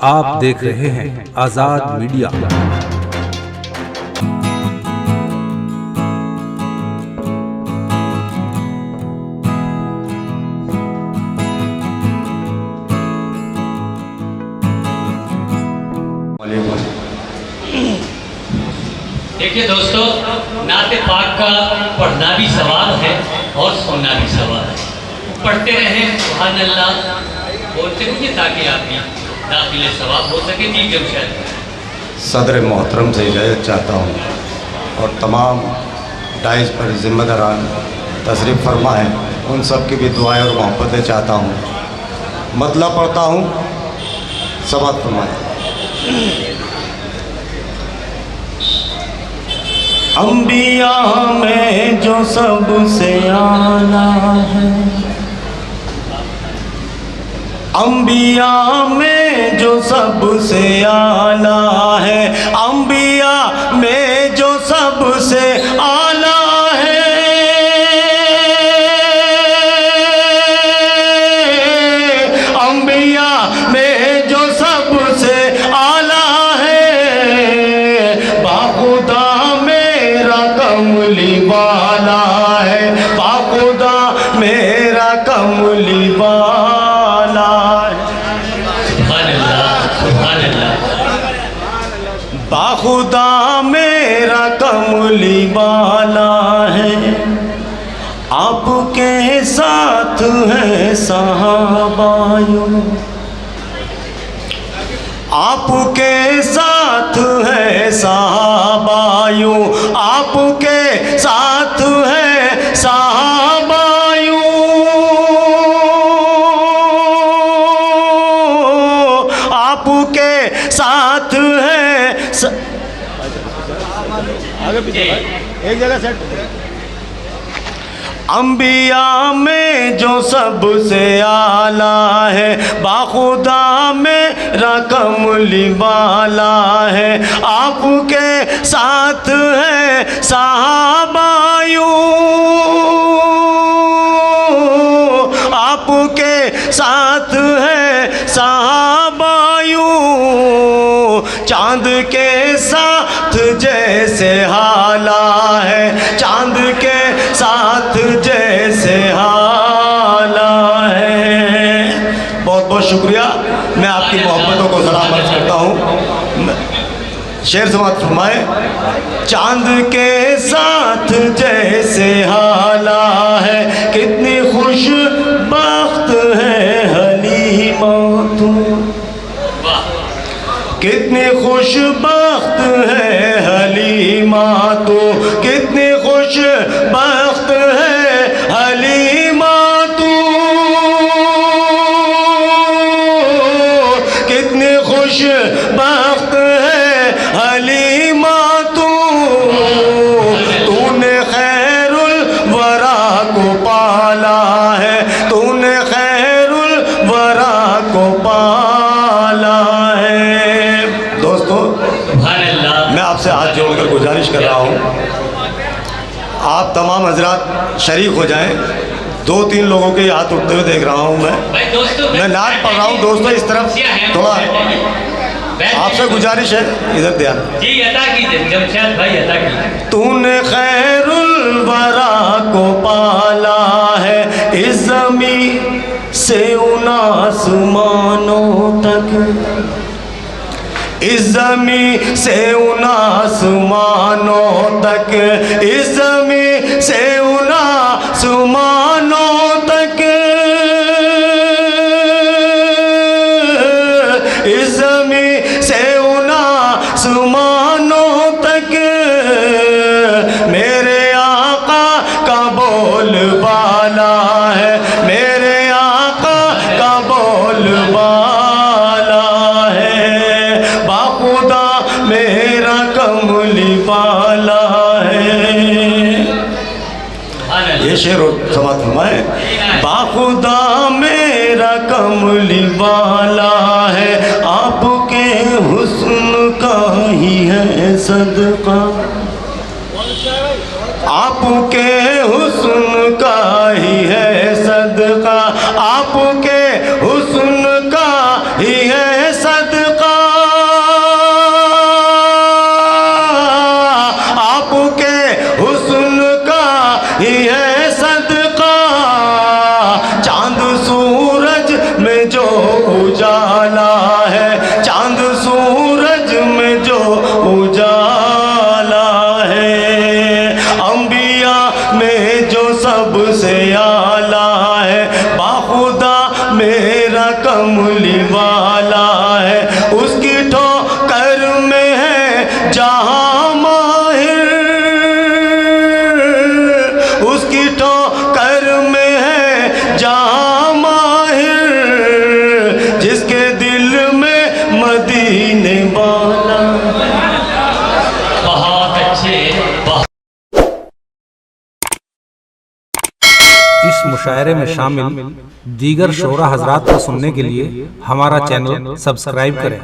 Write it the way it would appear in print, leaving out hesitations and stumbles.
आप देख रहे हैं आजाद मीडिया। देखिए दोस्तों, नाते पाक का पढ़ना भी सवाल है और सुनना भी सवाल है। पढ़ते रहें सुभान अल्लाह बोलते रहिए ताकि आपकी दाखिले सवाब हो सके। जी जमशेद सदर मोहतरम से इजाज़त चाहता हूँ और तमाम डाइस पर ज़िम्मेदारान तशरीफ़ फरमा है उन सब की भी दुआएं और मोहब्बतें चाहता हूँ। मतलब पढ़ता हूँ, सबक फरमाए। अंबिया में जो सबसे आला है, अंबिया में जो सबसे आला है, अंबिया में जो सबसे आला है, अंबिया में जो सबसे आला है, बाखुदा कमली वाला है, बाखुदा मेरा कमली वाला है। सुभान अल्लाह, सुभान अल्लाह। बाखुदा मेरा कमली वाला है, आपके साथ है सहाबायों, आपके साथ है सहाबायों, आपके साथ है सहाबायों, आपके साथ है आगे पीछे एक जगह सेट। अंबिया में जो सबसे आला है, बाखुदा मेरा कमली वाला है, आपके साथ है सहाबायों, आपके साथ है सहाबायों, चांद के साथ जैसे हाला है, चांद के साथ जैसे हाला है। बहुत बहुत शुक्रिया, मैं आपकी मोहब्बतों को सलामत करता हूँ। शेर समाप्त फरमाए। चांद के साथ जैसे हाला है, कितनी खुश बख्त है हलीमा तू, कितनी खुश बख्त है हलीमा तू, कितनी खुश बख्त है हलीमा तू, कितनी खुश बख्त है हलीमा तू, तूने खैरुल वरा को पाला है, तूने खैरुल वरा को पाला है। दोस्तों, मैं आपसे हाथ जोड़कर गुजारिश कर रहा हूँ, आप तमाम हजरात शरीक हो जाएं। दो तीन लोगों के हाथ उठते हुए देख रहा हूँ मैं नाच पढ़ रहा हूँ। दोस्तों इस तरफ थोड़ा आपसे गुजारिश है, इधर ध्यान जी अता कीजिए जमशेद भाई, अता कीजिए। तूने खैरुल वरा को पाला है, इस ज़मीं से उन आसमानों तक, इस ज़मीं से उन आसमानों तक, इस ज़मीं से उन आसमानों तक, इस ज़मीं से उन आसमानों तक, मेरे आका का बोल बाला है, मेरे आका का बोल बाला है, बाखुदा मेरा कमली वाला है। ये शेर समाप्त फरमाए। बाखुदा मेरा कमली वाला है, आपके हुस्न का ही है सदका, आपके हुस्न का ही है सदका, आपके हुस्न का ही है सदका। उजाला है, चांद सूरज में जो उजाला है, अंबिया में जो सबसे आला है, बाखुदा मेरा कमली वाला है, उसकी ठोकर में है जहां माहिर, उसकी ठोकर में है जहां माहिर, जिसके दिल में मदीने वाला। बहुत अच्छे, बहुत इस मुशायरे में शामिल दीगर शोरा हजरात को सुनने के लिए हमारा चैनल सब्सक्राइब करें।